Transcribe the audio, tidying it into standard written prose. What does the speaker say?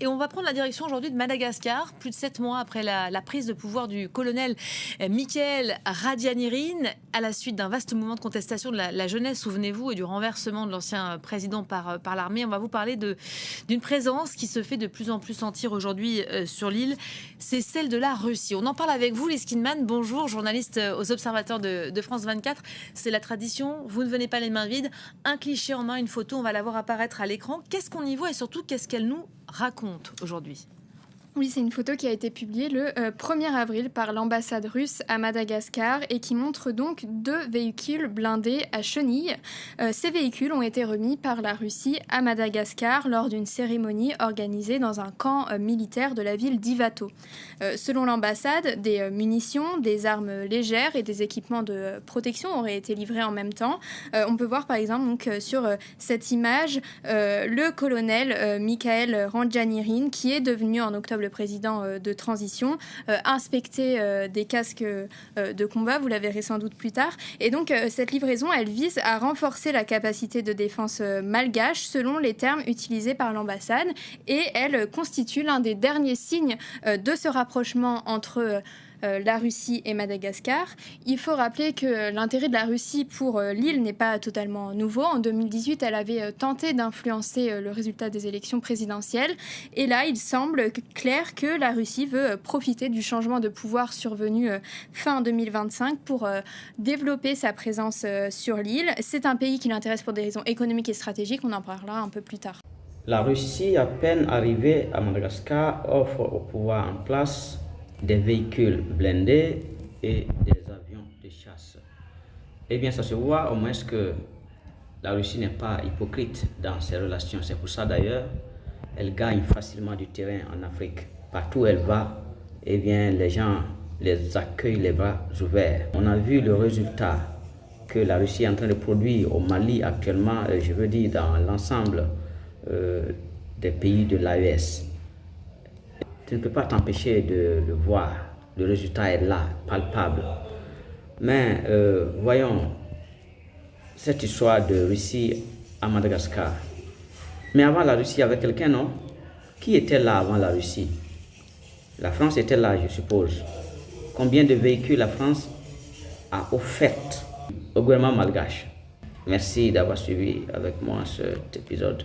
et on va prendre la direction aujourd'hui de Madagascar, plus de 7 mois après la prise de pouvoir du colonel Mikael Radianirin, à la suite d'un vaste mouvement de contestation de la jeunesse, souvenez-vous, et du renversement de l'ancien président par l'armée. On va vous parler d'une présence qui se fait de plus en plus sentir aujourd'hui sur l'île, c'est celle de la Russie. On en parle avec vous, Lise Kinman, bonjour, journaliste aux Observateurs de France 24. C'est la tradition, vous ne venez pas les mains vides, un cliché en main, une photo, on va la voir apparaître à l'écran. Qu'est-ce qu'on y voit et surtout, qu'est-ce qu'elle nous raconte aujourd'hui ? Oui, c'est une photo qui a été publiée le 1er avril par l'ambassade russe à Madagascar et qui montre donc 2 véhicules blindés à chenilles. Ces véhicules ont été remis par la Russie à Madagascar lors d'une cérémonie organisée dans un camp militaire de la ville d'Ivato. Selon l'ambassade, des munitions, des armes légères et des équipements de protection auraient été livrés en même temps. On peut voir par exemple donc, sur cette image le colonel Mikael Randjanirin qui est devenu en octobre le président de transition, inspecter des casques de combat, vous la verrez sans doute plus tard. Et donc, cette livraison, elle vise à renforcer la capacité de défense malgache, selon les termes utilisés par l'ambassade. Et elle constitue l'un des derniers signes de ce rapprochement entre la Russie et Madagascar. Il faut rappeler que l'intérêt de la Russie pour l'île n'est pas totalement nouveau. En 2018, elle avait tenté d'influencer le résultat des élections présidentielles. Et là, il semble clair que la Russie veut profiter du changement de pouvoir survenu fin 2025 pour développer sa présence sur l'île. C'est un pays qui l'intéresse pour des raisons économiques et stratégiques. On en parlera un peu plus tard. La Russie, à peine arrivée à Madagascar, offre au pouvoir en place des véhicules blindés et des avions de chasse. Eh bien, ça se voit au moins que la Russie n'est pas hypocrite dans ses relations. C'est pour ça d'ailleurs elle gagne facilement du terrain en Afrique. Partout où elle va, eh bien, les gens les accueillent les bras ouverts. On a vu le résultat que la Russie est en train de produire au Mali actuellement, je veux dire dans l'ensemble des pays de l'AES. Tu ne peux pas t'empêcher de le voir. Le résultat est là, palpable. Mais voyons cette histoire de Russie à Madagascar. Mais avant la Russie, il y avait quelqu'un, non? Qui était là avant la Russie? La France était là, je suppose. Combien de véhicules la France a offert au gouvernement malgache? Merci d'avoir suivi avec moi cet épisode.